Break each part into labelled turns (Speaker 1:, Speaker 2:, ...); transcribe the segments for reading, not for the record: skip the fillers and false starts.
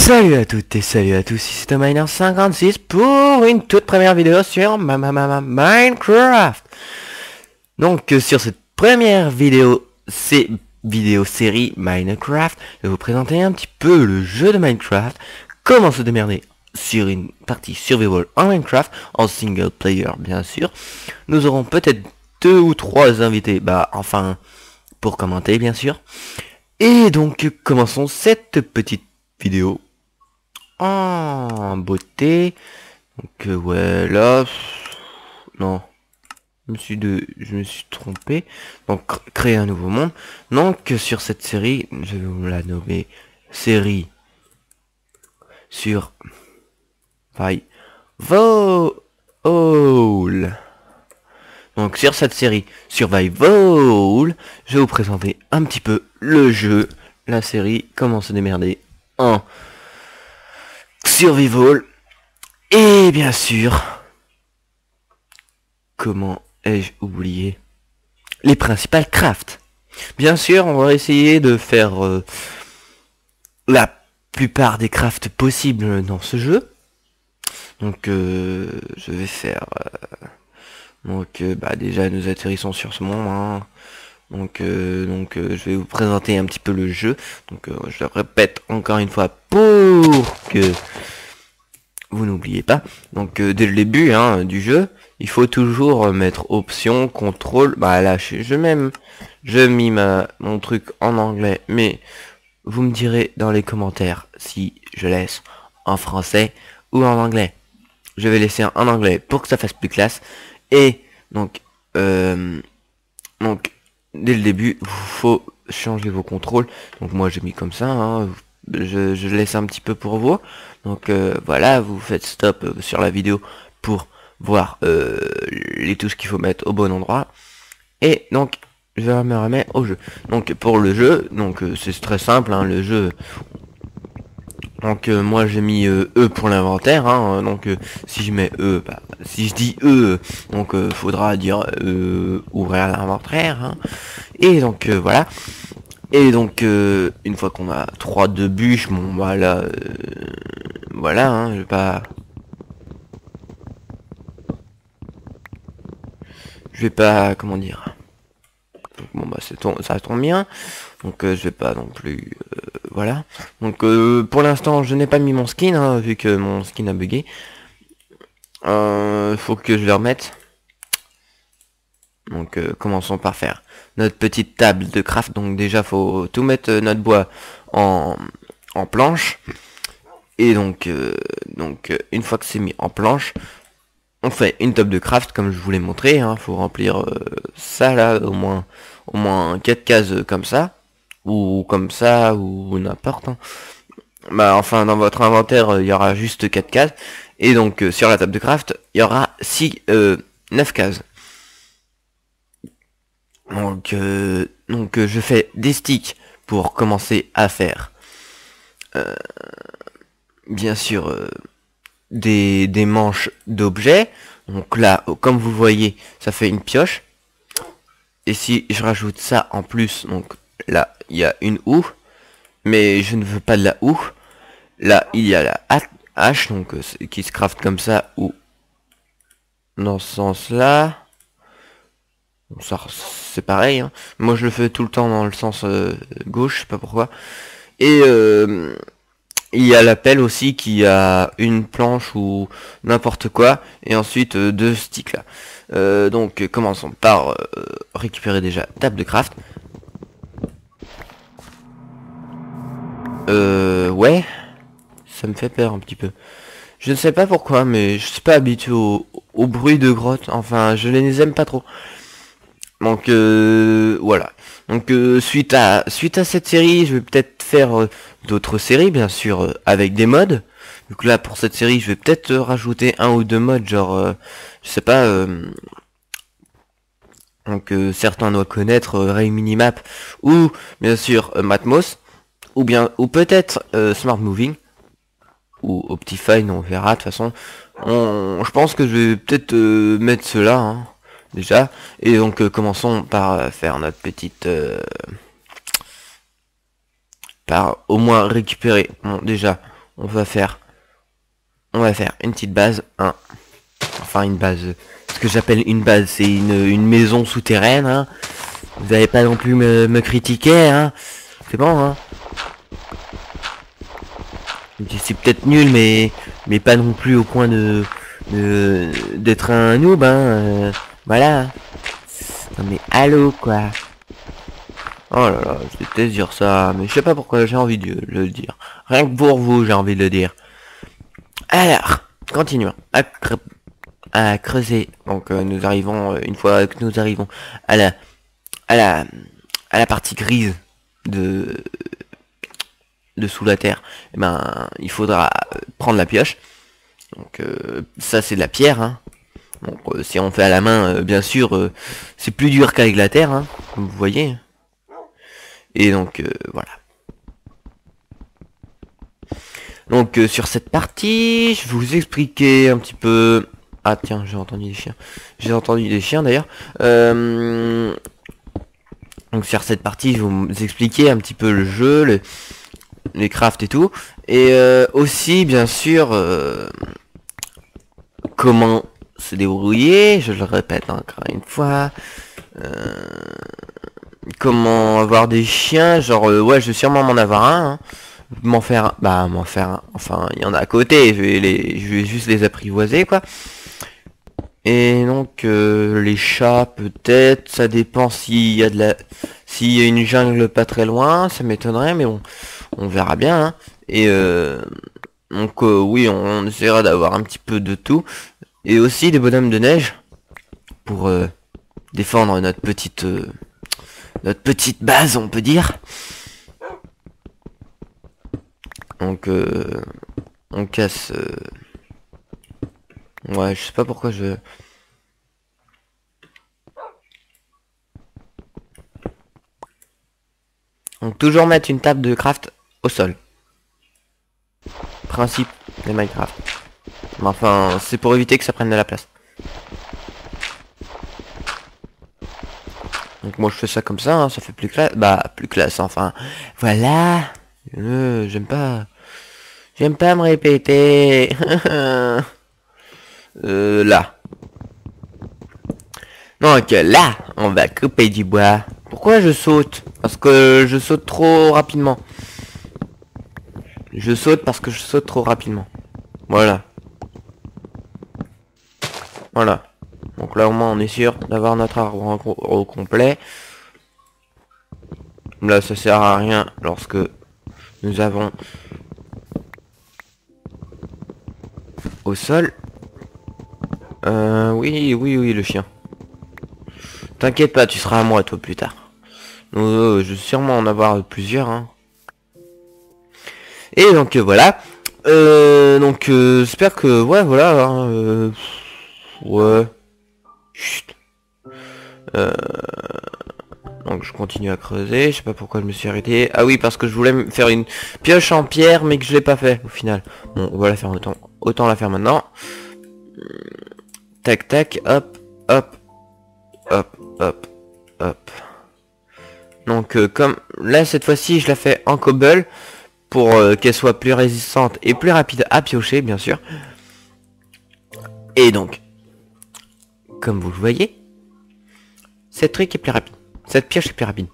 Speaker 1: Salut à toutes et salut à tous, ici c'est Miner56 pour une toute première vidéo sur Minecraft. Donc sur cette première vidéo série Minecraft, je vais vous présenter un petit peu le jeu de Minecraft, comment se démerder sur une partie survival en Minecraft, en single player bien sûr. Nous aurons peut-être 2 ou 3 invités, pour commenter bien sûr. Et donc commençons cette petite vidéo en beauté. Donc ouais là non, je me suis trompé. Donc créer un nouveau monde. Donc sur cette série, je vais vous la nommer série sur Survival. Donc sur cette série Survival, je vais vous présenter un petit peu le jeu, la série, comment se démerder en Survival. Et bien sûr, comment ai-je oublié les principales crafts. Bien sûr, on va essayer de faire la plupart des crafts possibles dans ce jeu. Donc je vais faire déjà nous atterrissons sur ce monde, hein. Donc je vais vous présenter un petit peu le jeu. Donc je le répète encore une fois pour que vous n'oubliez pas. Donc dès le début du jeu, il faut toujours mettre option, contrôle. Bah là je mis mon truc en anglais, mais vous me direz dans les commentaires si je laisse en français ou en anglais. Je vais laisser en anglais pour que ça fasse plus classe. Et donc dès le début, il faut changer vos contrôles. Donc moi j'ai mis comme ça, hein. Je laisse un petit peu pour vous. Donc voilà, vous faites stop sur la vidéo pour voir les touches qu'il faut mettre au bon endroit. Et donc je me remets au jeu. Donc pour le jeu, donc c'est très simple, hein, le jeu. Donc moi j'ai mis E pour l'inventaire, hein, donc si je mets E, si je dis E, donc faudra dire ouvrir l'inventaire, hein. Et donc voilà. Et donc une fois qu'on a 3 de bûches, bon voilà, voilà, hein, je vais pas comment dire. Donc, bon ça tombe bien. Donc je vais pas non plus voilà. Donc pour l'instant je n'ai pas mis mon skin, hein, vu que mon skin a bugué. Faut que je le remette. Donc commençons par faire notre petite table de craft. Donc déjà faut tout mettre notre bois en planche. Et donc une fois que c'est mis en planche, on fait une table de craft comme je vous l'ai montré, hein. Faut remplir ça là, au moins 4 cases comme ça, ou comme ça, ou n'importe, hein. Bah enfin dans votre inventaire il y aura juste 4 cases. Et donc sur la table de craft il y aura 9 cases. Donc je fais des sticks pour commencer à faire bien sûr des manches d'objets. Donc là comme vous voyez ça fait une pioche. Et si je rajoute ça en plus, donc là il y a une houe, mais je ne veux pas de la houe. Là il y a la hache, donc qui se craft comme ça, ou dans ce sens là. Ça c'est pareil, hein. Moi je le fais tout le temps dans le sens gauche, je sais pas pourquoi. Et il y a la pelle aussi qui a une planche ou n'importe quoi, et ensuite 2 sticks là. Donc commençons par récupérer déjà table de craft. Ouais, ça me fait peur un petit peu. Je ne sais pas pourquoi, mais je suis pas habitué au bruit de grotte. Enfin, je les aime pas trop. Donc voilà. Donc suite à cette série, je vais peut-être faire d'autres séries, bien sûr, avec des mods. Donc là, pour cette série, je vais peut-être rajouter 1 ou 2 mods, genre, je sais pas. Donc certains doivent connaître Ray Minimap ou bien sûr Matmos, ou peut-être Smart Moving ou Optifine, on verra. De toute façon, je pense que je vais peut-être mettre cela, hein, déjà. Et donc commençons par faire notre petite par au moins récupérer déjà on va faire une petite base, hein. Enfin une base, ce que j'appelle une base, c'est une maison souterraine, hein. Vous n'allez pas non plus me critiquer, hein. C'est bon, hein. C'est peut-être nul, mais pas non plus au point d'être un noob, hein. Voilà. Non mais allô quoi. Oh là là, je déteste dire ça, mais je sais pas pourquoi j'ai envie de le dire. Rien que pour vous, j'ai envie de le dire. Alors, continuons à creuser. Donc nous arrivons, une fois que nous arrivons à la à la à la partie grise de sous la terre, eh ben il faudra prendre la pioche. Donc ça c'est de la pierre, hein. Donc si on fait à la main, bien sûr, c'est plus dur qu'avec la terre, hein, comme vous voyez. Et donc voilà. Donc sur cette partie, je vais vous expliquer un petit peu. Ah tiens, j'ai entendu des chiens. J'ai entendu des chiens d'ailleurs. Donc sur cette partie, je vais vous expliquer un petit peu le jeu, les crafts et tout. Et aussi, bien sûr, comment se débrouiller, je le répète encore une fois. Comment avoir des chiens, genre ouais, je vais sûrement m'en avoir un, hein. M'en faire un, enfin il y en a à côté, je vais juste les apprivoiser quoi. Et donc les chats peut-être, ça dépend s'il y a s'il y a une jungle pas très loin, ça m'étonnerait, mais bon, on verra bien, hein. Et donc oui, on essaiera d'avoir un petit peu de tout. Et aussi des bonhommes de neige pour défendre notre petite base, on peut dire. Donc on casse ouais, je sais pas pourquoi je donc toujours mettre une table de craft au sol. Principe des Minecraft. Mais enfin, c'est pour éviter que ça prenne de la place. Donc moi je fais ça comme ça, hein, ça fait plus classe. Bah plus classe, enfin. Voilà. J'aime pas me répéter. Là. Donc là, on va couper du bois. Pourquoi je saute? Parce que je saute trop rapidement. Je saute parce que je saute trop rapidement. Voilà. Voilà. Donc là au moins on est sûr d'avoir notre arbre au complet. Là ça sert à rien lorsque nous avons au sol. Oui le chien. T'inquiète pas, tu seras à moi toi plus tard. Je vais sûrement en avoir plusieurs, hein. Et donc voilà. Donc j'espère que ouais voilà, hein, ouais. Chut. Donc je continue à creuser, je sais pas pourquoi je me suis arrêté. Ah oui, parce que je voulais me faire une pioche en pierre mais que je l'ai pas fait au final. Bon, on va la faire autant la faire maintenant. Tac tac, hop, hop, hop, hop, hop. Donc comme là cette fois-ci je la fais en cobble pour qu'elle soit plus résistante et plus rapide à piocher bien sûr. Et donc, comme vous le voyez, cette truc est plus rapide. Cette pioche est plus rapide.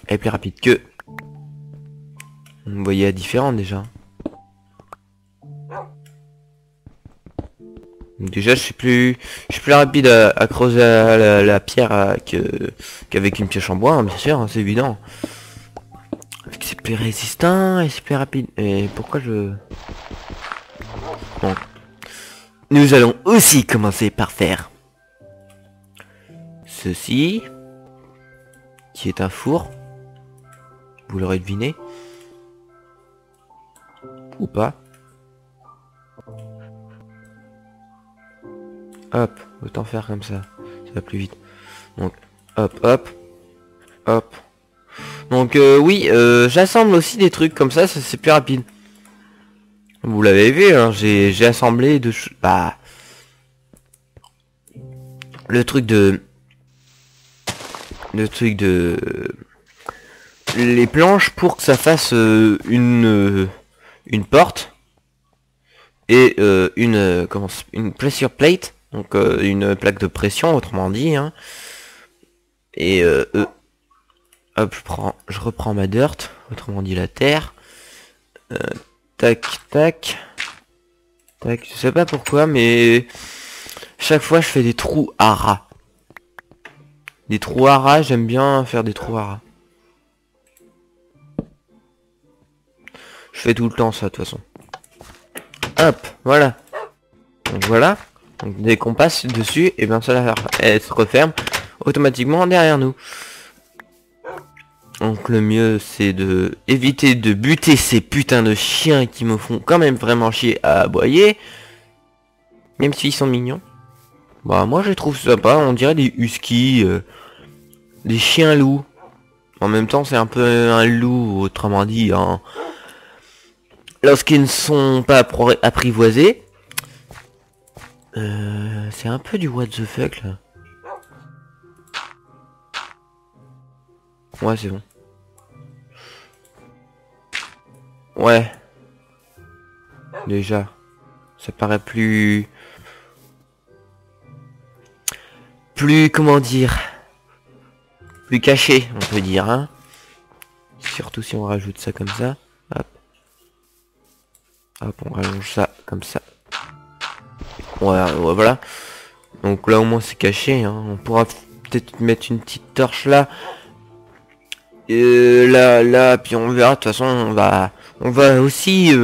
Speaker 1: Elle est plus rapide que... Vous voyez la différence déjà. Donc déjà je suis plus rapide à creuser la pierre qu'avec une pioche en bois, hein, bien sûr, hein, c'est évident. C'est plus résistant et c'est plus rapide. Et pourquoi je... Bon. Nous allons aussi commencer par faire ceci, qui est un four. Vous l'aurez deviné. Ou pas. Hop, autant faire comme ça. Ça va plus vite. Donc, hop, hop. Hop. Donc, oui, j'assemble aussi des trucs comme ça c'est plus rapide. Vous l'avez vu, hein, j'ai assemblé bah... Le truc de... Les planches pour que ça fasse une une porte et une pressure plate, donc une plaque de pression, autrement dit, hein. Et hop, je reprends ma dirt, autrement dit la terre. Tac, tac, tac. Je sais pas pourquoi, mais chaque fois je fais des trous à ras. Des trous à ras, j'aime bien faire des trous à ras. Je fais tout le temps ça de toute façon. Hop, voilà. Donc voilà. Donc dès qu'on passe dessus, et bien ça elle se referme automatiquement derrière nous. Donc le mieux c'est de éviter de buter ces putains de chiens qui me font quand même vraiment chier à aboyer. Même s'ils sont mignons. Bah moi je les trouve sympa, on dirait des huskies, des chiens loups. En même temps c'est un peu un loup, autrement dit, hein. Lorsqu'ils ne sont pas apprivoisés. C'est un peu du what the fuck là. Ouais c'est bon. Ouais. Déjà. Ça paraît plus... comment dire, plus caché, on peut dire, hein. Surtout si on rajoute ça comme ça. Hop. Hop, on rallonge ça comme ça. Ouais, voilà. Donc là au moins c'est caché, hein. On pourra peut-être mettre une petite torche là. Là, puis on verra. De toute façon, on va aussi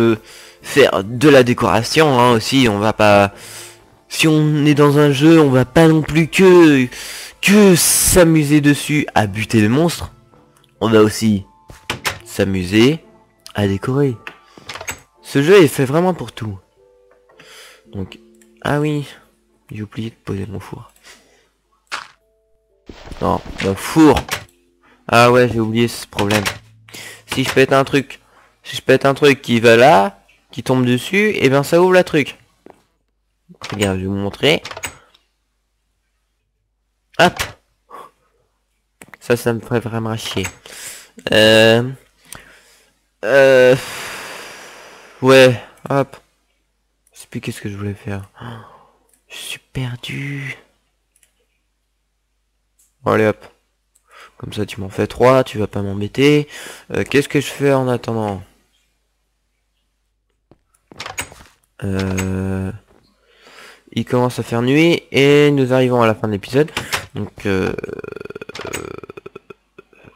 Speaker 1: faire de la décoration, hein, aussi. On va pas... Si on est dans un jeu, on va pas non plus que s'amuser dessus à buter les monstres. On va aussi s'amuser à décorer. Ce jeu est fait vraiment pour tout. Donc, ah oui, j'ai oublié de poser mon four. Non, mon four. Ah ouais, j'ai oublié ce problème. Si je pète un truc, qui va là, qui tombe dessus, et ben ça ouvre la truc. Regarde, je vais vous montrer. Hop. Ça me ferait vraiment chier. Ouais, hop. Je sais plus qu'est-ce que je voulais faire. Je suis perdu. Bon, allez hop. Comme ça tu m'en fais 3, tu vas pas m'embêter. Qu'est-ce que je fais en attendant? Il commence à faire nuit et nous arrivons à la fin de l'épisode. Donc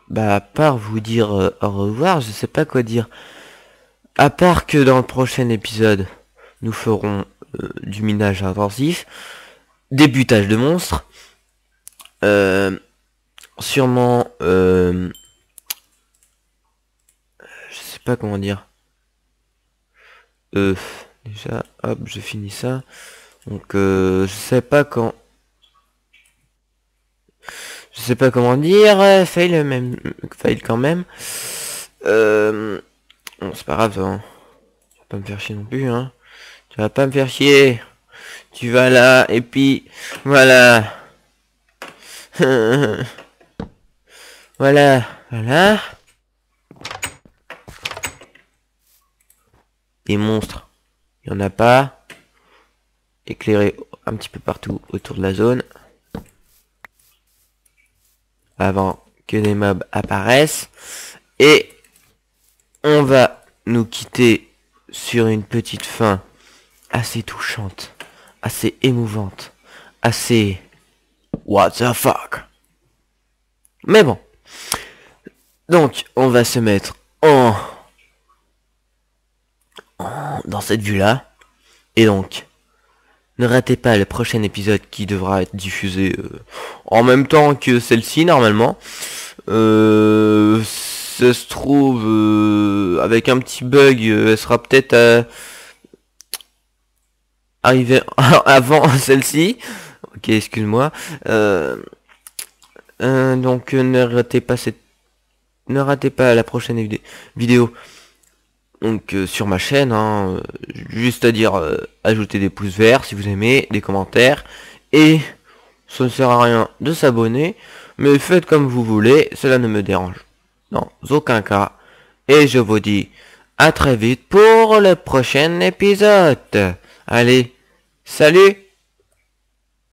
Speaker 1: bah à part vous dire au revoir, je sais pas quoi dire. À part que dans le prochain épisode, nous ferons du minage intensif, des butages de monstres, sûrement je sais pas comment dire. Déjà, hop, je finis ça. Donc je sais pas quand. Je sais pas comment dire, fail quand même. Bon, c'est pas grave, hein. Tu vas pas me faire chier non plus, hein. Tu vas pas me faire chier. Tu vas là, et puis, voilà. Voilà, voilà. Des monstres. Il y en a pas. Éclairé un petit peu partout autour de la zone. Avant que les mobs apparaissent. Et on va nous quitter sur une petite fin assez touchante, assez émouvante, assez what the fuck. Mais bon. Donc on va se mettre dans cette vue là. Et donc ne ratez pas le prochain épisode qui devra être diffusé en même temps que celle-ci normalement. Ça se trouve avec un petit bug, elle sera peut-être arrivée avant celle-ci. Ok, excuse-moi. Donc ne ratez pas la prochaine vidéo. Donc sur ma chaîne, hein, juste à dire ajouter des pouces verts si vous aimez, des commentaires, et ça ne sert à rien de s'abonner, mais faites comme vous voulez, cela ne me dérange dans aucun cas, et je vous dis à très vite pour le prochain épisode. Allez, salut!